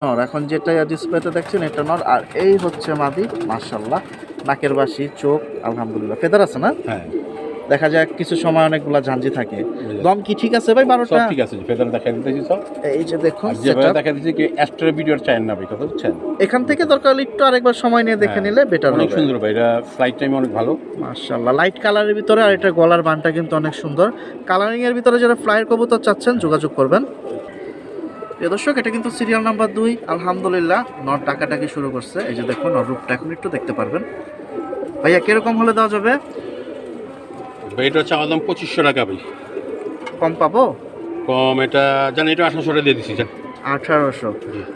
নর। এখন যেটা ডিসপ্লেতে দেখছেন এটা নর, আর এই হচ্ছে মাদি। মাশাআল্লাহ, নাকের বাসি, চোখ আলহামদুলিল্লাহ ফেদার আছে না? হ্যাঁ, দেখা যায় কিছু সময় অনেকগুলা ঝাঞ্জি থাকে। দম কি ঠিক আছে ভাই? 12টা সব ঠিক আছে, ফেদার দেখা দিতেছি সব। এই যে দেখুন যেভাবে সেটআপ, দেখা দিতেছি কি অ্যাস্ট্রা ভিডিওর চাই না ভাই, কথা বুঝছেন? এখান থেকে দরকার হলে একটু আরেকবার সময় নিয়ে দেখে নিলে বেটার হবে। অনেক সুন্দর ভাই, এটা ফ্লাইট টাইম অনেক ভালো। মাশাআল্লাহ, লাইট কালারের ভিতরে, আর এটা গলার বানটা কিন্তু অনেক সুন্দর। কালারিং এর ভিতরে যারা ফ্লাইয়ের কবুতর চাচ্ছেন যোগাযোগ করবেন। প্রিয় দর্শক, এটা কিন্তু সিরিয়াল নাম্বার 2। আলহামদুলিল্লাহ, নট ডাকাটাকি শুরু করছে। এই যে দেখুন, নট রূপটা এখন একটু দেখতে পারবেন। ভাইয়া কিরকম হলে দেওয়া যাবে? ভাই এটা হচ্ছে আমার দাম 2500 টাকা ভাই। কম পাবো? কম এটা জানি, এটা 1800 টাকা দিয়ে দিচ্ছি। 1800।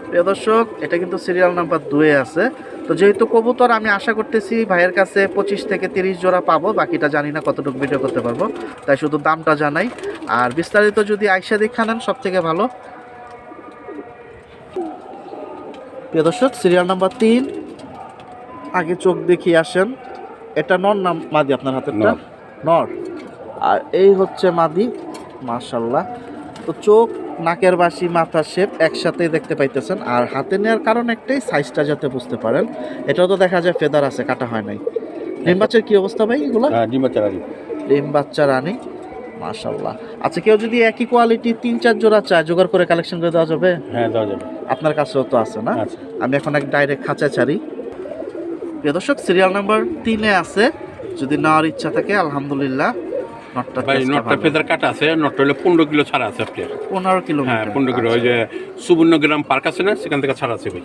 প্রিয় দর্শক, এটা কিন্তু সিরিয়াল নাম্বার 2 আছে। তো যেহেতু কবুতর আমি আশা করতেছি ভাইয়ের কাছে 25 থেকে 30 জোড়া পাবো, বাকিটা জানি না কতটুকু ভিডিও করতে পারবো, তাই শুধু দামটা জানাই। আর বিস্তারিত যদি আইসা দেখা নেন সব থেকে ভালো। প্রিয় দর্শক, সিরিয়াল নাম্বার 3, আগে চোখ দেখিয়ে আসেন। এটা নর নাম মাদি আপনার হাতেরটা? নর। আর এই হচ্ছে মাদি। মাশাআল্লাহ, তো চোখ, নাকের বাসি, মাথার শেপ একসাথেই দেখতে পাইতেছেন। আর হাতে নেওয়ার কারণ একটাই, সাইজটা যাতে বুঝতে পারেন। এটাও তো দেখা যায় ফেদার আছে, কাটা হয় নাই। ডিম বাচ্চার কি অবস্থা ভাই এগুলো? ডিম বাচ্চা রানি। ডিম বাচ্চা রানি, মাশাআল্লাহ। আচ্ছা, কেউ যদি একই কোয়ালিটি 3-4 জোড়া চায়, জোগাড় করে কালেকশন করে দেওয়া যাবে? হ্যাঁ, দেওয়া যাবে। আপনার কাছেও তো আছে না? আচ্ছা, আমি এখন এক ডাইরেক্ট খাঁচা ছাড়ি। প্রিয় দর্শক, সিরিয়াল নাম্বার 3-এ আছে, যদি নেওয়ার ইচ্ছা থাকে আলহামদুলিল্লাহ। নটটা ভাই নটটা ফেদার কাটা আছে, নটটা হলে 15 কিলো ছাড়া আছে আপনার। 15 কিলো? হ্যাঁ, 15 কিলো। ওই যে সুবর্ণগ্রাম পার্ক আছে না, সেখান থেকে ছাড়া আছে ভাই।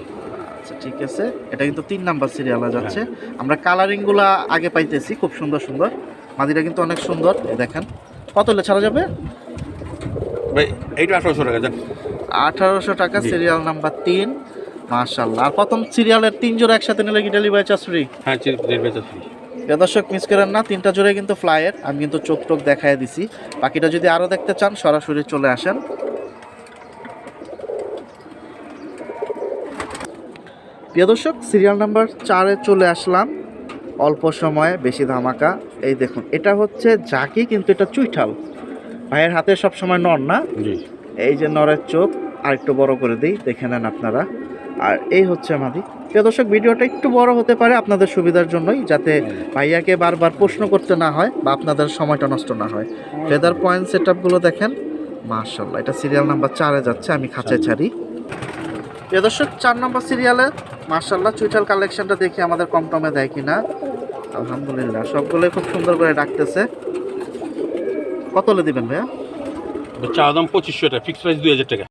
আচ্ছা, ঠিক আছে। এটা কিন্তু 3 নাম্বার সিরিয়ালে যাচ্ছে। আমরা কালারিং গুলা আগে পাইতেছি, খুব সুন্দর সুন্দর। মাদিটা কিন্তু অনেক সুন্দর, দেখেন। কত হলে ছাড়া যাবে ভাই? এইটা 1800 টাকা জান। 1800 টাকা, সিরিয়াল নাম্বার 3। মাশাআল্লাহ। আর প্রথম সিরিয়ালের 3 জোড়া একসাথে নিলে কি ডেলিভারি চার্জ ফ্রি? হ্যাঁ, ডেলিভারি ফ্রি। দর্শক, মিস করেন না, 3টা জোড়াই কিন্তু ফ্লাইয়ের। আমি কিন্তু চোখ টোক দেখাই দিছি। বাকিটা যদি আরও দেখতে চান সরাসরি চলে আসেন। প্রিয় দর্শক, সিরিয়াল নাম্বার 4-এ চলে আসলাম। অল্প সময়ে বেশি ধামাকা। এই দেখুন, এটা হচ্ছে জাকি, কিন্তু এটা চুইঠাল। ভাইয়ের হাতে সব সময় নর না? জি। এই যে নরের চোখ, আর একটু বড় করে দিই, দেখে নেন আপনারা। আর এই হচ্ছে মাদি। প্রিয় দর্শক, ভিডিওটা একটু বড় হতে পারে আপনাদের সুবিধার জন্যই, যাতে ভাইয়াকে বারবার প্রশ্ন করতে না হয় বা আপনাদের সময়টা নষ্ট না হয়। ফেদার পয়েন্ট সেটআপগুলো দেখেন, মাশাআল্লাহ। এটা সিরিয়াল নাম্বার 4-এ যাচ্ছে, আমি খাঁচায় ছাড়ি। প্রিয় দর্শক, 4 নম্বর সিরিয়ালে মাশাআল্লাহ চুইঠাল কালেকশনটা দেখি আমাদের কম টমে দেয় কিনা। আলহামদুলিল্লাহ, সবগুলোই খুব সুন্দর করে ডাকতেছে। কত হলে দিবেন ভাইয়া? চা দাম 2500 টাকা, ফিক্সড প্রাইস 2000 টাকা।